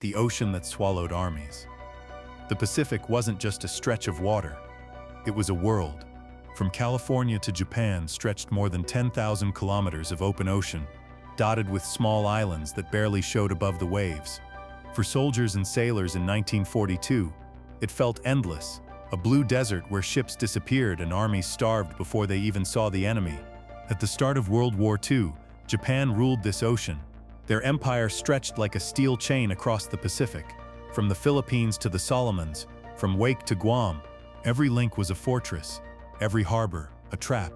the ocean that swallowed armies. The Pacific wasn't just a stretch of water. It was a world. From California to Japan stretched more than 10,000 kilometers of open ocean, dotted with small islands that barely showed above the waves. For soldiers and sailors in 1942, it felt endless, a blue desert where ships disappeared and armies starved before they even saw the enemy. At the start of World War II, Japan ruled this ocean. Their empire stretched like a steel chain across the Pacific. From the Philippines to the Solomons, from Wake to Guam, every link was a fortress, every harbor a trap.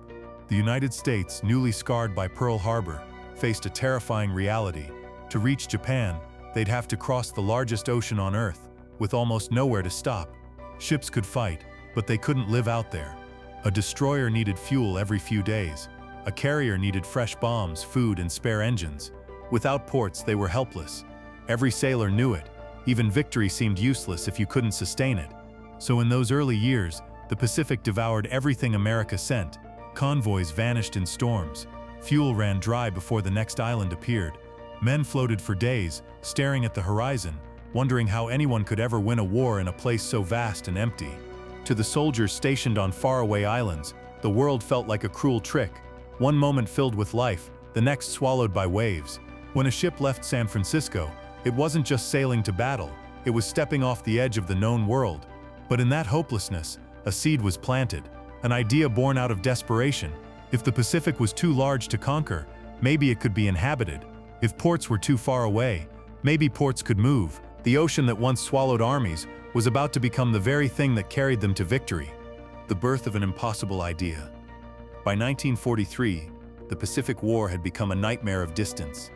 The United States, newly scarred by Pearl Harbor, faced a terrifying reality. To reach Japan, they'd have to cross the largest ocean on Earth, with almost nowhere to stop. Ships could fight, but they couldn't live out there. A destroyer needed fuel every few days. A carrier needed fresh bombs, food, and spare engines. Without ports, they were helpless. Every sailor knew it. Even victory seemed useless if you couldn't sustain it. So in those early years, the Pacific devoured everything America sent. Convoys vanished in storms. Fuel ran dry before the next island appeared. Men floated for days, staring at the horizon, wondering how anyone could ever win a war in a place so vast and empty. To the soldiers stationed on faraway islands, the world felt like a cruel trick. One moment filled with life, the next swallowed by waves. When a ship left San Francisco, it wasn't just sailing to battle, it was stepping off the edge of the known world. But in that hopelessness, a seed was planted, an idea born out of desperation. If the Pacific was too large to conquer, maybe it could be inhabited. If ports were too far away, maybe ports could move. The ocean that once swallowed armies was about to become the very thing that carried them to victory. The birth of an impossible idea. By 1943, the Pacific War had become a nightmare of distance.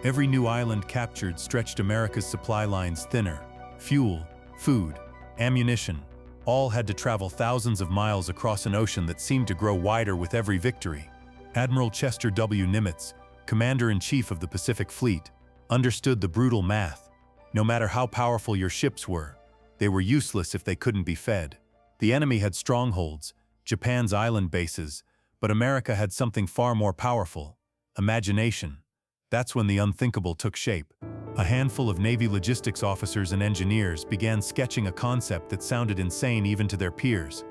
Every new island captured stretched America's supply lines thinner. Fuel, food, ammunition, all had to travel thousands of miles across an ocean that seemed to grow wider with every victory. Admiral Chester W. Nimitz, Commander-in-Chief of the Pacific Fleet, understood the brutal math. No matter how powerful your ships were, they were useless if they couldn't be fed. The enemy had strongholds, Japan's island bases, but America had something far more powerful: imagination. That's when the unthinkable took shape. A handful of Navy logistics officers and engineers began sketching a concept that sounded insane even to their peers.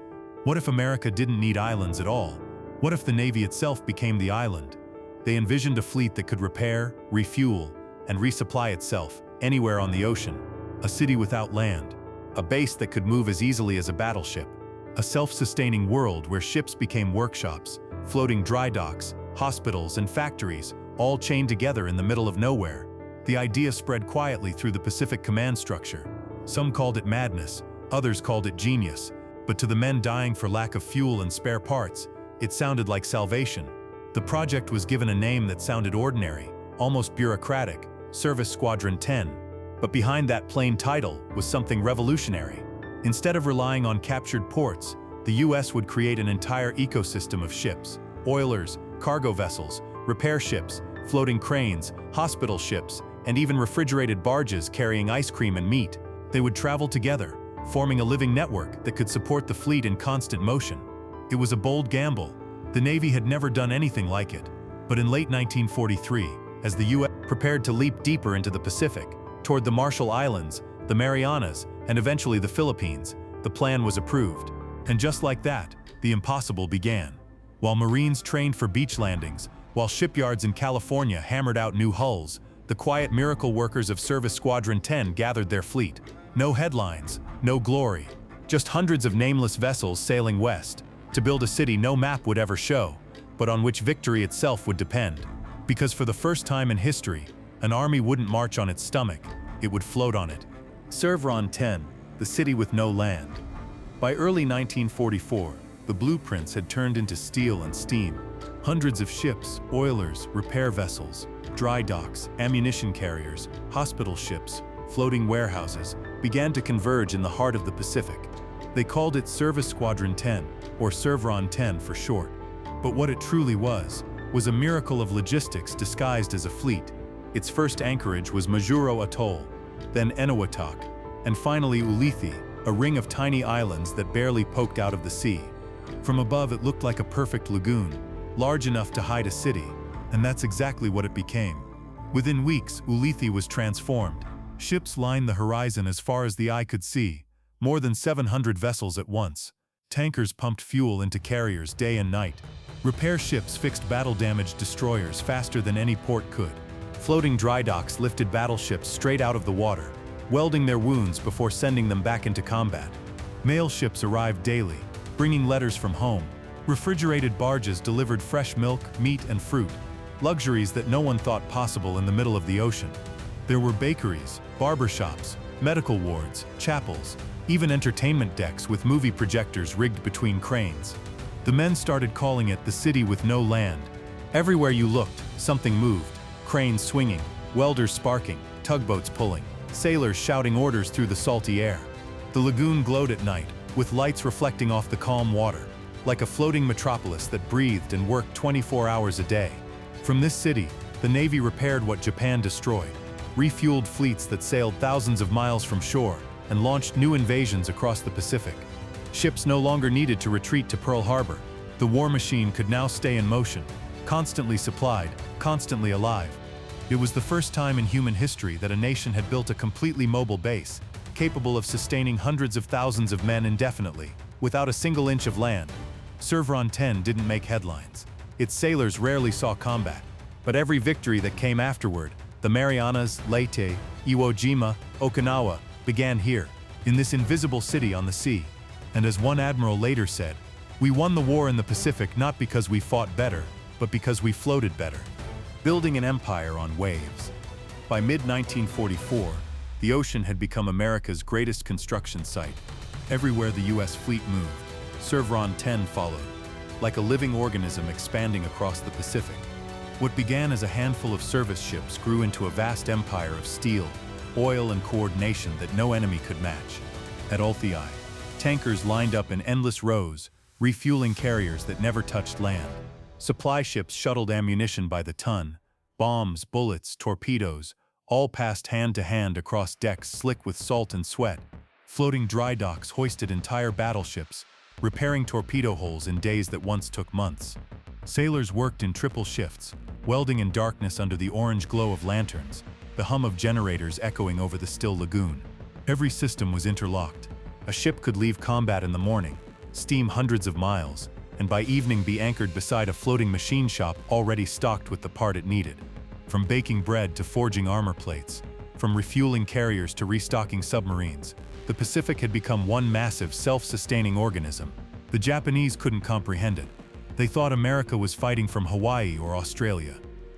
What if America didn't need islands at all? What if the Navy itself became the island? They envisioned a fleet that could repair, refuel, and resupply itself anywhere on the ocean. A city without land. A base that could move as easily as a battleship. A self-sustaining world where ships became workshops, floating dry docks, hospitals, and factories, all chained together in the middle of nowhere. The idea spread quietly through the Pacific command structure. Some called it madness, others called it genius, but to the men dying for lack of fuel and spare parts, it sounded like salvation. The project was given a name that sounded ordinary, almost bureaucratic: Service Squadron 10. But behind that plain title was something revolutionary. Instead of relying on captured ports, the US would create an entire ecosystem of ships: oilers, cargo vessels, repair ships, floating cranes, hospital ships, and even refrigerated barges carrying ice cream and meat. They would travel together, forming a living network that could support the fleet in constant motion. It was a bold gamble. The Navy had never done anything like it. But in late 1943, as the US prepared to leap deeper into the Pacific, toward the Marshall Islands, the Marianas, and eventually the Philippines, the plan was approved. And just like that, the impossible began. While Marines trained for beach landings, while shipyards in California hammered out new hulls, the quiet miracle workers of Service Squadron 10 gathered their fleet. No headlines, no glory, just hundreds of nameless vessels sailing west, to build a city no map would ever show, but on which victory itself would depend. Because for the first time in history, an army wouldn't march on its stomach, it would float on it. Squadron 10, the city with no land. By early 1944, the blueprints had turned into steel and steam. Hundreds of ships, oilers, repair vessels, dry docks, ammunition carriers, hospital ships, floating warehouses began to converge in the heart of the Pacific. They called it Service Squadron 10, or Squadron 10 for short. But what it truly was a miracle of logistics disguised as a fleet. Its first anchorage was Majuro Atoll, then Eniwetok, and finally Ulithi, a ring of tiny islands that barely poked out of the sea. From above it looked like a perfect lagoon, large enough to hide a city, and that's exactly what it became. Within weeks, Ulithi was transformed. Ships lined the horizon as far as the eye could see, more than 700 vessels at once. Tankers pumped fuel into carriers day and night. Repair ships fixed battle-damaged destroyers faster than any port could. Floating dry docks lifted battleships straight out of the water, welding their wounds before sending them back into combat. Mail ships arrived daily, bringing letters from home. Refrigerated barges delivered fresh milk, meat, and fruit, luxuries that no one thought possible in the middle of the ocean. There were bakeries, barbershops, medical wards, chapels, even entertainment decks with movie projectors rigged between cranes. The men started calling it the city with no land. Everywhere you looked, something moved. Cranes swinging, welders sparking, tugboats pulling, sailors shouting orders through the salty air. The lagoon glowed at night, with lights reflecting off the calm water, like a floating metropolis that breathed and worked 24 hours a day. From this city, the Navy repaired what Japan destroyed, refueled fleets that sailed thousands of miles from shore, and launched new invasions across the Pacific. Ships no longer needed to retreat to Pearl Harbor. The war machine could now stay in motion, constantly supplied, constantly alive. It was the first time in human history that a nation had built a completely mobile base, capable of sustaining hundreds of thousands of men indefinitely, without a single inch of land. Service 10 didn't make headlines. Its sailors rarely saw combat, but every victory that came afterward, the Marianas, Leyte, Iwo Jima, Okinawa, began here, in this invisible city on the sea. And as one admiral later said, "We won the war in the Pacific not because we fought better, but because we floated better." Building an empire on waves. By mid-1944, the ocean had become America's greatest construction site. Everywhere the U.S. fleet moved, Service 10 followed, like a living organism expanding across the Pacific. What began as a handful of service ships grew into a vast empire of steel, oil, and coordination that no enemy could match. At Ulithi, tankers lined up in endless rows, refueling carriers that never touched land. Supply ships shuttled ammunition by the ton. Bombs, bullets, torpedoes, all passed hand to hand across decks slick with salt and sweat. Floating dry docks hoisted entire battleships, repairing torpedo holes in days that once took months. Sailors worked in triple shifts, welding in darkness under the orange glow of lanterns, the hum of generators echoing over the still lagoon. Every system was interlocked. A ship could leave combat in the morning, steam hundreds of miles, and by evening be anchored beside a floating machine shop already stocked with the part it needed. From baking bread to forging armor plates, from refueling carriers to restocking submarines, the Pacific had become one massive, self-sustaining organism. The Japanese couldn't comprehend it. They thought America was fighting from Hawaii or Australia.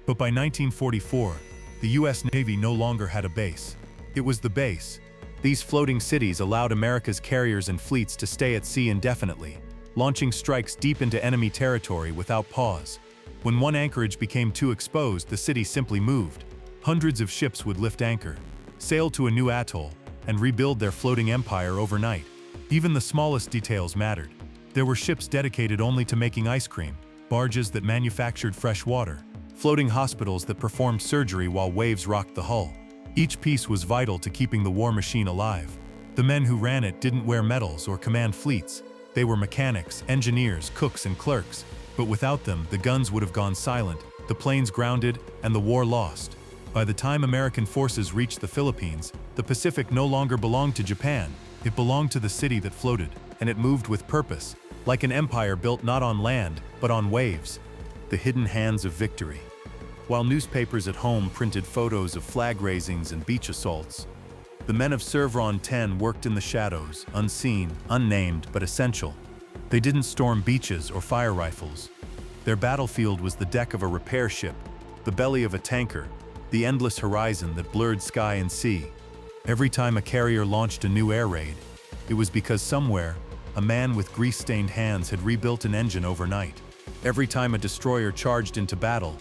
But by 1944, the U.S. Navy no longer had a base. It was the base. These floating cities allowed America's carriers and fleets to stay at sea indefinitely, launching strikes deep into enemy territory without pause. When one anchorage became too exposed, the city simply moved. Hundreds of ships would lift anchor, sail to a new atoll, and rebuild their floating empire overnight. Even the smallest details mattered. There were ships dedicated only to making ice cream, barges that manufactured fresh water, floating hospitals that performed surgery while waves rocked the hull. Each piece was vital to keeping the war machine alive. The men who ran it didn't wear medals or command fleets. They were mechanics, engineers, cooks, and clerks. But without them, the guns would have gone silent, the planes grounded, and the war lost. By the time American forces reached the Philippines, the Pacific no longer belonged to Japan. It belonged to the city that floated, and it moved with purpose, like an empire built not on land, but on waves. The hidden hands of victory. While newspapers at home printed photos of flag raisings and beach assaults, the men of Service 10 worked in the shadows, unseen, unnamed, but essential. They didn't storm beaches or fire rifles. Their battlefield was the deck of a repair ship, the belly of a tanker, the endless horizon that blurred sky and sea. Every time a carrier launched a new air raid, it was because somewhere, a man with grease-stained hands had rebuilt an engine overnight. Every time a destroyer charged into battle,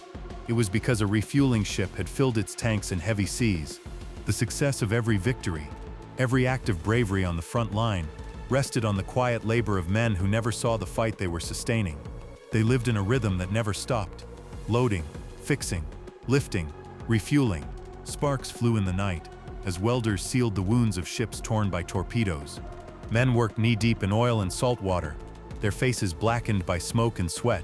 it was because a refueling ship had filled its tanks in heavy seas. The success of every victory, every act of bravery on the front line, rested on the quiet labor of men who never saw the fight they were sustaining. They lived in a rhythm that never stopped. Loading, fixing, lifting, refueling. Sparks flew in the night, as welders sealed the wounds of ships torn by torpedoes. Men worked knee-deep in oil and salt water, their faces blackened by smoke and sweat.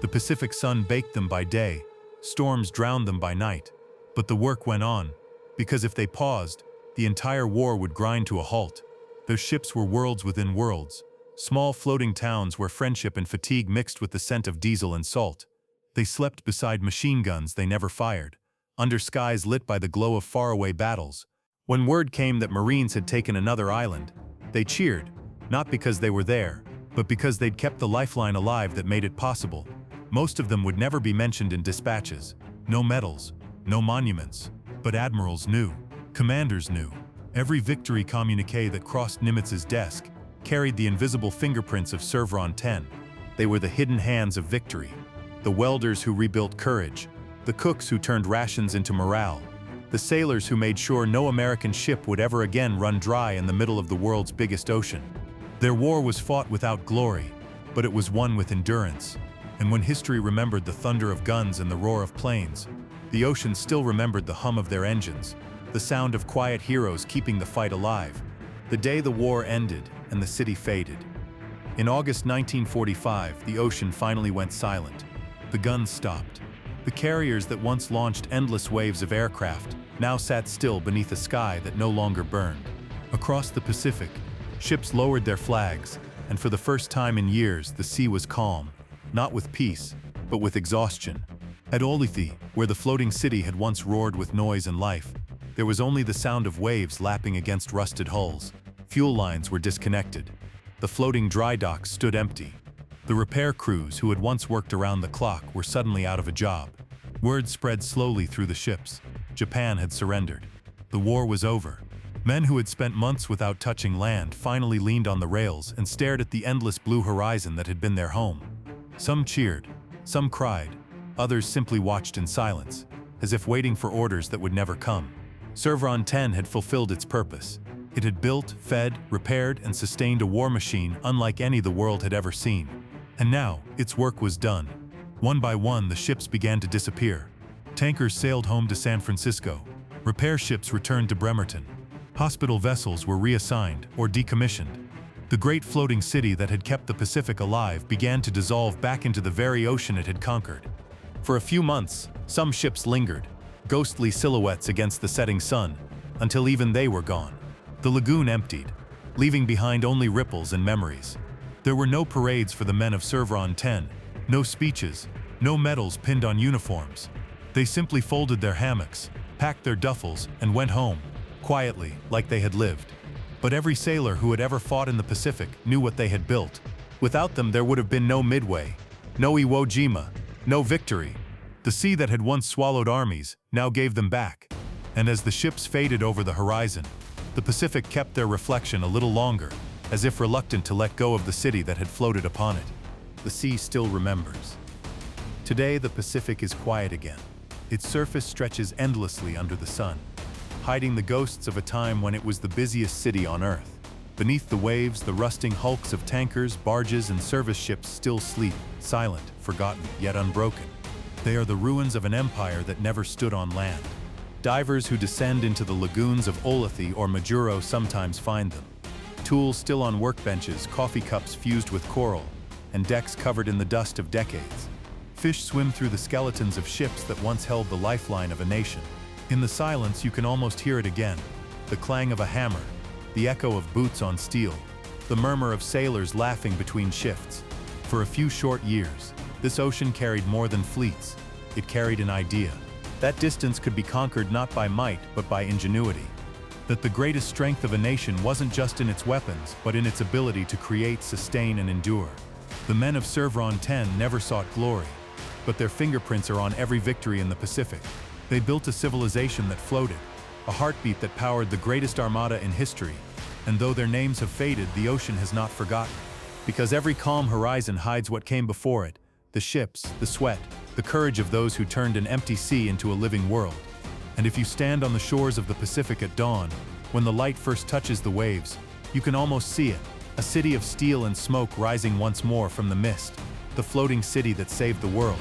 The Pacific sun baked them by day, storms drowned them by night. But the work went on, because if they paused, the entire war would grind to a halt. Those ships were worlds within worlds, small floating towns where friendship and fatigue mixed with the scent of diesel and salt. They slept beside machine guns they never fired, under skies lit by the glow of faraway battles. When word came that Marines had taken another island, they cheered, not because they were there, but because they'd kept the lifeline alive that made it possible. Most of them would never be mentioned in dispatches. No medals, no monuments. But admirals knew. Commanders knew. Every victory communique that crossed Nimitz's desk carried the invisible fingerprints of Squadron 10. They were the hidden hands of victory. The welders who rebuilt courage. The cooks who turned rations into morale. The sailors who made sure no American ship would ever again run dry in the middle of the world's biggest ocean. Their war was fought without glory, but it was won with endurance. And when history remembered the thunder of guns and the roar of planes, the ocean still remembered the hum of their engines, the sound of quiet heroes keeping the fight alive. The day the war ended and the city faded. In August 1945, the ocean finally went silent. The guns stopped. The carriers that once launched endless waves of aircraft now sat still beneath a sky that no longer burned. Across the Pacific, ships lowered their flags, and for the first time in years, the sea was calm, not with peace, but with exhaustion. At Ulithi, where the floating city had once roared with noise and life, there was only the sound of waves lapping against rusted hulls. Fuel lines were disconnected. The floating dry docks stood empty. The repair crews who had once worked around the clock were suddenly out of a job. Word spread slowly through the ships. Japan had surrendered. The war was over. Men who had spent months without touching land finally leaned on the rails and stared at the endless blue horizon that had been their home. Some cheered, some cried, others simply watched in silence, as if waiting for orders that would never come. Squadron 10 had fulfilled its purpose. It had built, fed, repaired, and sustained a war machine unlike any the world had ever seen. And now, its work was done. One by one, the ships began to disappear. Tankers sailed home to San Francisco. Repair ships returned to Bremerton. Hospital vessels were reassigned or decommissioned. The great floating city that had kept the Pacific alive began to dissolve back into the very ocean it had conquered. For a few months, some ships lingered, ghostly silhouettes against the setting sun, until even they were gone. The lagoon emptied, leaving behind only ripples and memories. There were no parades for the men of Squadron 10, no speeches, no medals pinned on uniforms. They simply folded their hammocks, packed their duffels, and went home, quietly, like they had lived. But every sailor who had ever fought in the Pacific knew what they had built. Without them, there would have been no Midway, no Iwo Jima, no victory. The sea that had once swallowed armies now gave them back. And as the ships faded over the horizon, the Pacific kept their reflection a little longer, as if reluctant to let go of the city that had floated upon it. The sea still remembers. Today, the Pacific is quiet again. Its surface stretches endlessly under the sun, hiding the ghosts of a time when it was the busiest city on Earth. Beneath the waves, the rusting hulks of tankers, barges, and service ships still sleep, silent, forgotten, yet unbroken. They are the ruins of an empire that never stood on land. Divers who descend into the lagoons of Ulithi or Majuro sometimes find them. Tools still on workbenches, coffee cups fused with coral, and decks covered in the dust of decades. Fish swim through the skeletons of ships that once held the lifeline of a nation. In the silence, you can almost hear it again. The clang of a hammer, the echo of boots on steel, the murmur of sailors laughing between shifts. For a few short years, this ocean carried more than fleets. It carried an idea. That distance could be conquered not by might, but by ingenuity. That the greatest strength of a nation wasn't just in its weapons, but in its ability to create, sustain, and endure. The men of Squadron 10 never sought glory, but their fingerprints are on every victory in the Pacific. They built a civilization that floated, a heartbeat that powered the greatest armada in history. And though their names have faded, the ocean has not forgotten. Because every calm horizon hides what came before it: the ships, the sweat, the courage of those who turned an empty sea into a living world. And if you stand on the shores of the Pacific at dawn, when the light first touches the waves, you can almost see it, a city of steel and smoke rising once more from the mist, the floating city that saved the world.